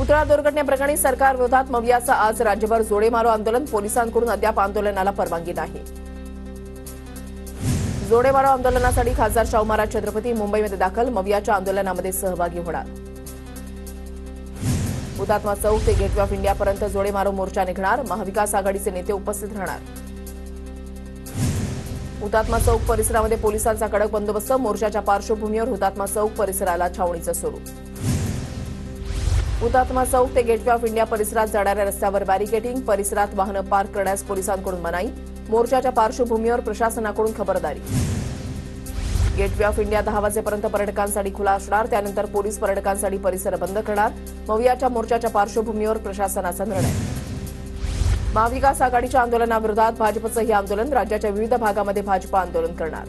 पुतळा दुर्घटनेप्रकरणी सरकार विरोधात मवियाचं आज राज्यभर जोडेमारो आंदोलन. पोलिसांकडून अद्याप आंदोलनाला परवानगी नाही. जोडेमारो आंदोलनासाठी खासदार शाहू महाराज छत्रपती मुंबईमध्ये दाखल. मवियाच्या आंदोलनामध्ये सहभागी होणार. हुतात्मा चौक ते गेटवे ऑफ इंडियापर्यंत जोडेमारो मोर्चा निघणार. महाविकास आघाडीचे नेते उपस्थित राहणार. हुतात्मा चौक परिसरामध्ये पोलिसांचा कडक बंदोबस्त. मोर्चाच्या पार्श्वभूमीवर हुतात्मा चौक परिसराला छावणीचं स्वरूप. हुतात्मा चौक ते गेटवे ऑफ इंडिया परिसरात जाणाऱ्या रस्त्यावर बॅरिकेडिंग. परिसरात वाहनं पार्क करण्यास पोलिसांकडून मनाई. मोर्चाच्या पार्श्वभूमीवर प्रशासनाकडून खबरदारी. गेटवे ऑफ इंडिया 10 वाजेपर्यंत पर्यटकांसाठी खुला असणार. त्यानंतर पोलीस पर्यटकांसाठी परिसर बंद करणार. मवियाच्या मोर्चाच्या पार्श्वभूमीवर प्रशासनाचा निर्णय. महाविकास आघाडीच्या आंदोलनाविरोधात भाजपचं हे आंदोलन. राज्याच्या विविध भागामध्ये भाजप आंदोलन करणार.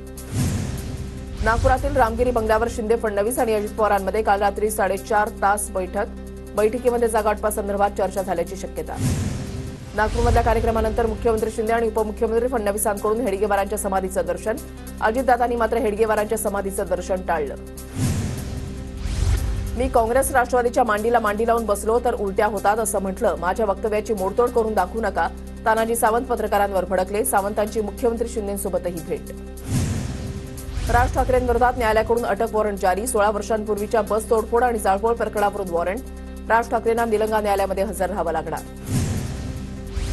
नागपुरातील रामगिरी बंगल्यावर शिंदे, फडणवीस आणि अजित पवारांमध्ये काल रात्री 4.5 तास बैठकीमध्ये जागावाटपासंदर्भात चर्चा झाल्याची शक्यता. नागपूरमधल्या कार्यक्रमानंतर मुख्यमंत्री शिंदे आणि उपमुख्यमंत्री फडणवीसांकडून हेडगेवारांच्या समाधीचं दर्शन. अजितदादांनी मात्र हेडगेवारांच्या समाधीचं दर्शन टाळलं. मी काँग्रेस राष्ट्रवादीच्या मांडीला मांडी लावून बसलो तर उलट्या होतात असं म्हटलं. माझ्या वक्तव्याची मोडतोड करून दाखवू नका. तानाजी सावंत पत्रकारांवर भडकले. सावंतांची मुख्यमंत्री शिंदेंसोबतही भेट. राज ठाकरेंविरोधात न्यायालयाकडून अटक वॉरंट जारी. 16 वर्षांपूर्वीच्या बस तोडफोड आणि जाळपोळ प्रकरणावरून वॉरंट. राज ठाकरेंना निलंगा न्यायालयामध्ये हजर राहावं लागणार.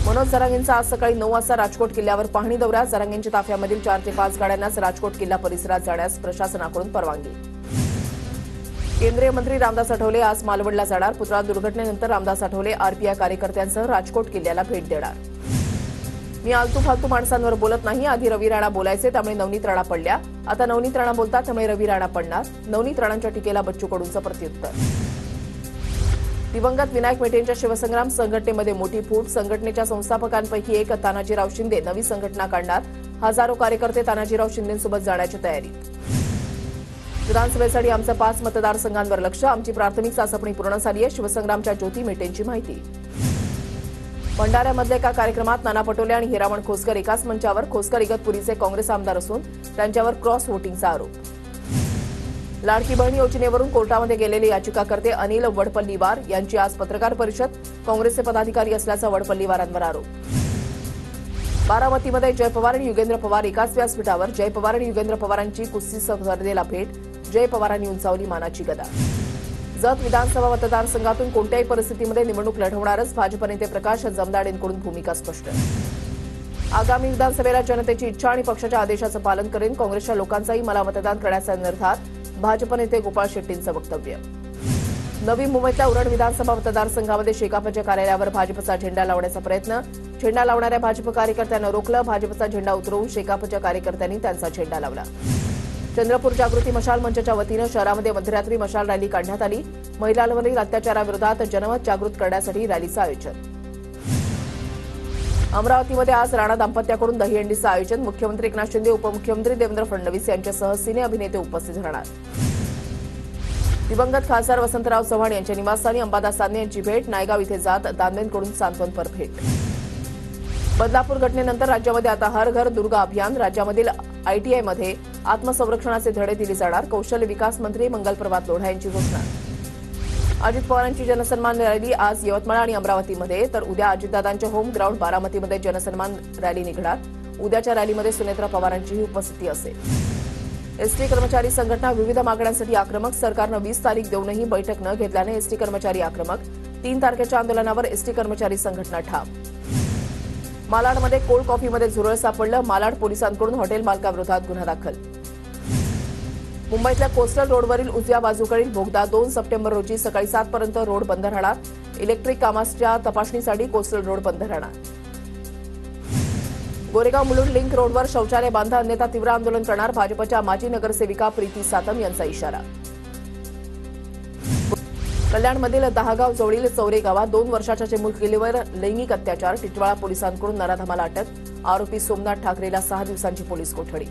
मनोज जरांगेंचा आज सकाळी 9 वाजता राजकोट किल्ल्यावर पाहणी दौरा. जरांगेंच्या ताफ्यामधील 4 ते 5 गाड्यांनाच राजकोट किल्ला परिसरात जाण्यास प्रशासनाकडून परवानगी. केंद्रीय मंत्री रामदास आठवले आज मालवणला जाणार. पुतळा दुर्घटनेनंतर रामदास आठवले आरपीआय कार्यकर्त्यांसह राजकोट किल्ल्याला भेट देणार. मी आलतू फालतू माणसांवर बोलत नाही. आधी रवी राणा बोलायचे त्यामुळे नवनीत राणा पडल्या. आता नवनीत राणा बोलतात त्यामुळे रवी राणा पडणार. नवनीत राणांच्या टीकेला बच्चू कडूंचं प्रत्युत्तर. दिवंगत विनायक मेटेंच्या शिवसंग्राम संघटनेमध्ये मोठी फूट. संघटनेच्या संस्थापकांपैकी एक तानाजीराव शिंदे नवी संघटना काढणार. हजारो कार्यकर्ते तानाजीराव शिंदेंसोबत जाण्याची तयारी. विधानसभेसाठी आमचं 5 मतदारसंघांवर लक्ष. आमची प्राथमिक चाचपणी पूर्ण झाली आहे. शिवसंग्रामच्या ज्योती मेटेंची माहिती. भंडाऱ्यामधल्या एका कार्यक्रमात नाना पटोले आणि हिरामण खोसकर एकाच मंचावर. खोसकर इगतपुरीचे काँग्रेस आमदार असून त्यांच्यावर क्रॉस व्होटिंगचा आरोप. लाडकी बहीण योजनेवरून कोर्टामध्ये गेलेले याचिकाकर्ते अनिल वडपल्लीवार यांची आज पत्रकार परिषद. काँग्रेसचे पदाधिकारी असल्याचा वडपल्लीवारांवर आरोप. बारामतीमध्ये जय पवार आणि युगेंद्र पवार एकाच व्यासपीठावर. जय पवार आणि युगेंद्र पवारांची कुस्ती स्पर्धेला भेट. जय पवारांनी उंचावली मानाची गदा. जत विधानसभा मतदारसंघातून कोणत्याही परिस्थितीमध्ये निवडणूक लढवणारच. भाजप नेते प्रकाश जमदाडेंकडून भूमिका स्पष्ट. आगामी विधानसभेला जनतेची इच्छा आणि पक्षाच्या आदेशाचं पालन करेन. काँग्रेसच्या लोकांचाही मला मतदान करण्याचा निर्धार. भाजप नेते गोपाळ शेट्टींचं वक्तव्य. नवी मुंबईतल्या उरण विधानसभा मतदारसंघामध्ये शेकापच्या कार्यालयावर भाजपचा झेंडा लावण्याचा प्रयत्न. झेंडा लावणाऱ्या भाजप कार्यकर्त्यांना रोखलं. भाजपचा झेंडा उतरवून शेकापच्या कार्यकर्त्यांनी त्यांचा झेंडा लावला. चंद्रपूर जागृती मशाल मंचच्या वतीनं शहरामध्ये मध्यरात्री मशाल रॅली काढण्यात आली. महिलांवरील अत्याचाराविरोधात जनमत जागृत करण्यासाठी रॅलीचं आयोजन. अमरावतीमध्ये आज राणा दाम्पत्याकडून दहीहंडीचं आयोजन. मुख्यमंत्री एकनाथ शिंदे, उपमुख्यमंत्री देवेंद्र फडणवीस यांच्यासह सिने अभिनेते उपस्थित राहणार. दिवंगत खासदार वसंतराव चव्हाण यांच्या निवासस्थानी अंबादास दानवे यांची भेट. नायगाव इथे जात दानवेंकडून सांत्वनपर भेट. बदलापूर घटनेनंतर राज्यामध्ये आता हर घर दुर्गा अभियान. राज्यामधील आयटीआयमध्ये आत्मसंरक्षणाचे धडे दिले जाणार. कौशल्य विकास मंत्री मंगलप्रभात लोढा यांची घोषणा. अजित पवारांची जनसन्मान रॅली आज यवतमाळ आणि अमरावतीमध्ये. तर उद्या अजितदादांच्या होम ग्राउंड बारामतीमध्ये जनसन्मान रॅली निघणार. उद्याच्या रॅलीमध्ये सुनेत्रा पवारांचीही उपस्थिती असेल. एसटी कर्मचारी संघटना विविध मागण्यांसाठी आक्रमक. सरकारनं 20 तारीख देऊनही बैठक न घेतल्याने एसटी कर्मचारी आक्रमक. 3 तारखेच्या आंदोलनावर एसटी कर्मचारी संघटना ठाम. मालाडमध्ये कोल्ड कॉफीमध्ये झुरळ सापडलं. मालाड पोलिसांकडून हॉटेल मालकाविरोधात गुन्हा दाखल. मुंबईतल्या कोस्टल रोडवरील उजव्या बाजूकडील बोगदा 2 सप्टेंबर रोजी सकाळी 7 पर्यंत रोड बंद राहणार. इलेक्ट्रिक कामाच्या तपासणीसाठी कोस्टल रोड बंद राहणार. गोरेगाव मुलुंड लिंक रोडवर शौचालय बांधा अन्यथा तीव्र आंदोलन करणार. भाजपच्या माजी नगरसेविका प्रीती सातम यांचा इशारा. कल्याणमधील दहागाव जवळील चौरे गावात 2 वर्षाच्या चिमुरकीवर लैंगिक अत्याचार. टिटवाळा पोलिसांकडून नराधमाला अटक. आरोपी सोमनाथ ठाकरेला 6 दिवसांची पोलीस कोठडी.